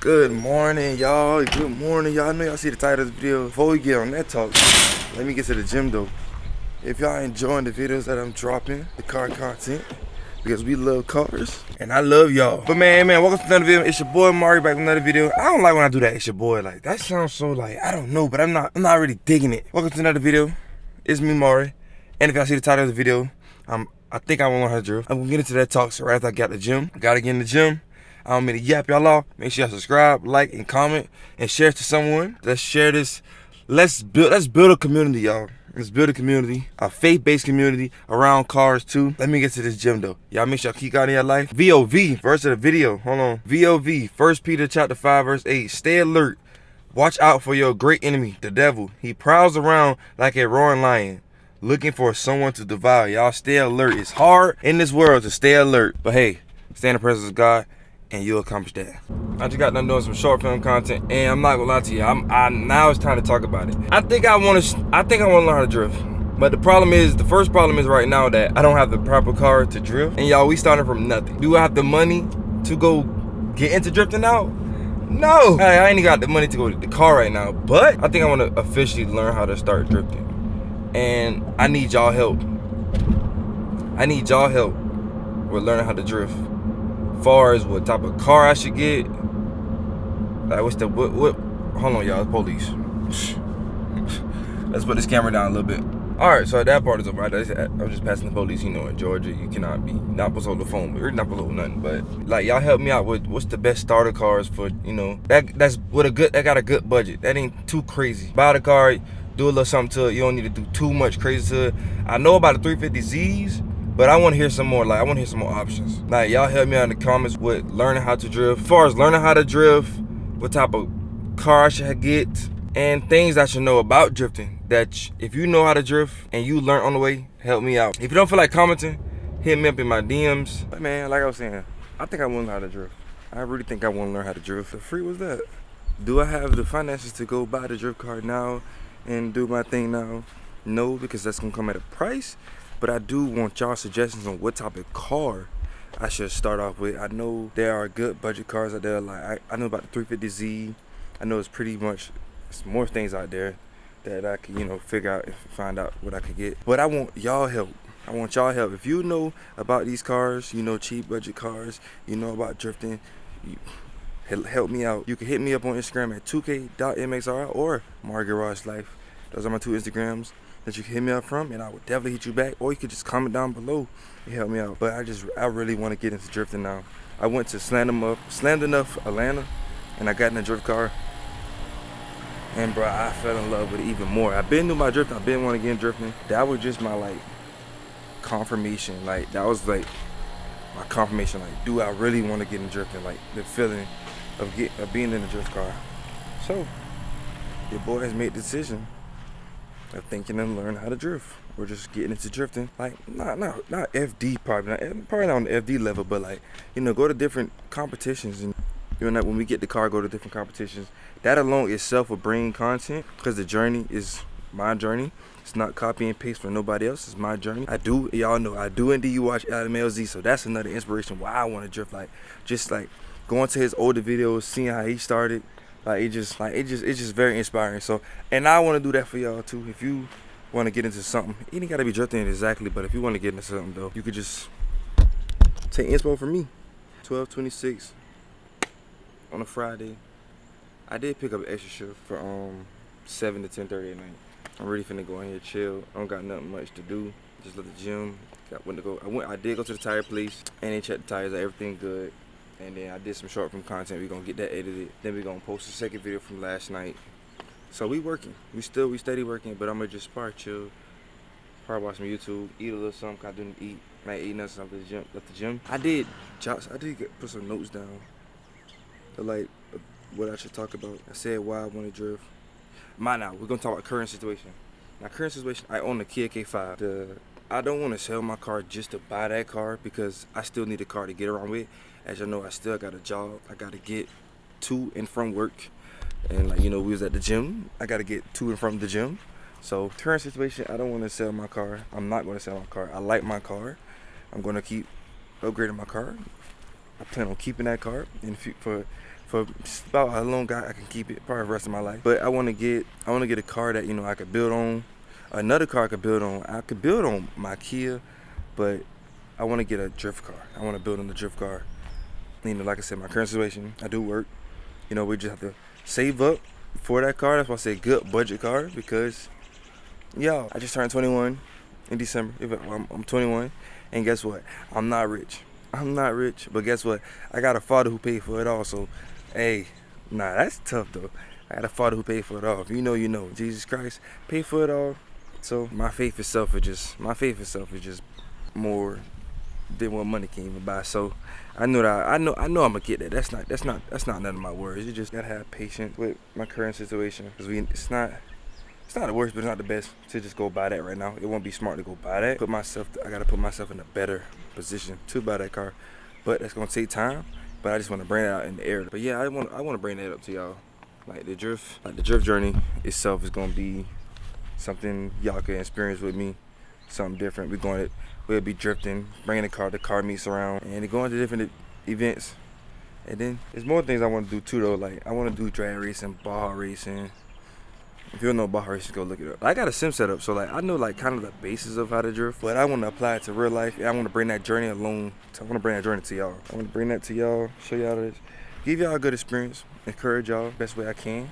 Good morning, y'all. Good morning, y'all. I know y'all see the title of the video. Before we get on that talk, let me get to the gym though. If y'all enjoying the videos that I'm dropping, the car content, because we love cars and I love y'all. But man, welcome to another video. It's your boy Mari back with another video. I don't like when I do that. It's your boy. Like that sounds so like I don't know, but I'm not really digging it. Welcome to another video. It's me, Mari. And if y'all see the title of the video, I think I want to learn how to drift. I'm gonna get into that talk. So right after I got the gym, I gotta get in the gym. I don't mean to yap y'all off. Make sure y'all subscribe, like, and comment, and share it to someone. Let's share this. Let's build a community, y'all. Let's build a community, a faith-based community around cars too. Let me get to this gym though. Y'all make sure y'all keep God in your life. VOV, verse of the video. Hold on. VOV, 1 Peter chapter 5, verse 8. Stay alert. Watch out for your great enemy, the devil. He prowls around like a roaring lion, looking for someone to devour. Y'all stay alert. It's hard in this world to stay alert. But hey, stay in the presence of God and you'll accomplish that. I just got done doing some short film content, and I'm not gonna lie to you. Now it's time to talk about it. I think I want to learn how to drift. But the first problem is right now that I don't have the proper car to drift. And y'all, we starting from nothing. Do I have the money to go get into drifting now? No, I ain't got the money to go get the car right now. But I think I want to officially learn how to start drifting, and I need y'all help. I need y'all help with learning how to drift. Far as what type of car I should get, like what hold on y'all, police. Let's put this camera down a little bit. Alright, so that part is over. I'm just passing the police. You know, in Georgia you cannot be not supposed to hold the phone, but you're not supposed to hold nothing. But like y'all help me out with what's the best starter cars for, you know, that's with that got a good budget. That ain't too crazy. Buy the car, do a little something to it. You don't need to do too much crazy to it. I know about the 350Zs, but I want to hear some more. Like I want to hear some more options. Like y'all help me out in the comments with learning how to drift. As far as learning how to drift, what type of car I should get, and things I should know about drifting. That if you know how to drift and you learn on the way, help me out. If you don't feel like commenting, hit me up in my DMs. But man, like I was saying, I think I want to learn how to drift. I really think I want to learn how to drift. The free was that. Do I have the finances to go buy the drift car now and do my thing now? No, because that's gonna come at a price. But I do want y'all suggestions on what type of car I should start off with. I know there are good budget cars out there. Like I know about the 350Z. I know it's pretty much more things out there that I can, you know, figure out and find out what I could get. But I want y'all help. I want y'all help. If you know about these cars, you know, cheap budget cars, you know about drifting, help me out. You can hit me up on Instagram at 2k.mxr or Mari Garage Life. Those are my two Instagrams that you can hit me up from, and I would definitely hit you back, or you could just comment down below and help me out. But I really want to get into drifting now. I went to Slammed Enough Atlanta, and I got in a drift car, and bro, I fell in love with it even more. I've been doing my drifting, I've been wanting to get in drifting. That was just my like confirmation. Like that was like my confirmation. Like, do I really want to get in drifting? Like the feeling of being in a drift car. So your boy has made the decision of thinking and learn how to drift, or just getting into drifting. Like not FD, probably not on the FD level, but like, you know, go to different competitions, and you know, when we get the car, go to different competitions. That alone itself will bring content, because the journey is my journey. It's not copy and paste from nobody else. It's my journey. Y'all know I do indeed watch Adam LZ, so that's another inspiration why I want to drift. Like just like going to his older videos, seeing how he started. It's just very inspiring. So, and I want to do that for y'all too. If you want to get into something, you ain't gotta be drifting exactly, but if you want to get into something though, you could just take inspo from me. 12:26 on a Friday. I did pick up an extra shift for 7 to 10:30 at night. I'm really finna go in here chill. I don't got nothing much to do. Just left the gym. I did go to the tire place and they checked the tires. Everything good. And then I did some short film content. We're gonna get that edited. Then we're gonna post the second video from last night. So we working. We steady working, but I'm gonna just chill. Probably watch some YouTube, eat a little something, 'cause I didn't eat. I ain't eating nothing after the gym. I did put some notes down. Like what I should talk about. I said why I wanna drift. Now, we're gonna talk about current situation. Now current situation, I own the Kia K5. I don't wanna sell my car just to buy that car, because I still need a car to get around with. As you know, I still got a job. I gotta get to and from work. And like, you know, we was at the gym. I gotta get to and from the gym. So current situation, I don't want to sell my car. I'm not going to sell my car. I like my car. I'm going to keep upgrading my car. I plan on keeping that car for for about how long I can keep it, probably the rest of my life. But I want to get a car that, you know, I could build on. Another car I could build on. I could build on my Kia, but I want to get a drift car. I want to build on the drift car. You know, like I said, my current situation, I do work. You know, we just have to save up for that car. That's why I say good budget car, because, yo, I just turned 21 in December. I'm 21, and guess what? I'm not rich. But guess what? I got a father who paid for it all. So, hey, nah, that's tough though. I got a father who paid for it all. If you know, you know. Jesus Christ paid for it all. So my faith itself is just more than what money can even buy. So I know I'm gonna get that. That's not none of my words. You just gotta have patience with my current situation, because it's not the worst, but it's not the best to just go buy that right now. It won't be smart to go buy that. I gotta put myself in a better position to buy that car, but that's gonna take time. But I just want to bring it out in the air. But yeah, I want to bring that up to y'all. Like the drift journey itself is gonna be something y'all can experience with me. Something different. We'll be drifting, bringing the car meets around, and going to different events. And then there's more things I want to do too though. Like I want to do drag racing, Baja racing. If you don't know Baja racing, go look it up. I got a sim set up, so like I know like kind of the basis of how to drift, but I want to apply it to real life, and I want to bring that journey along. I want to bring that journey to y'all. Show y'all this, give y'all a good experience, encourage y'all best way I can.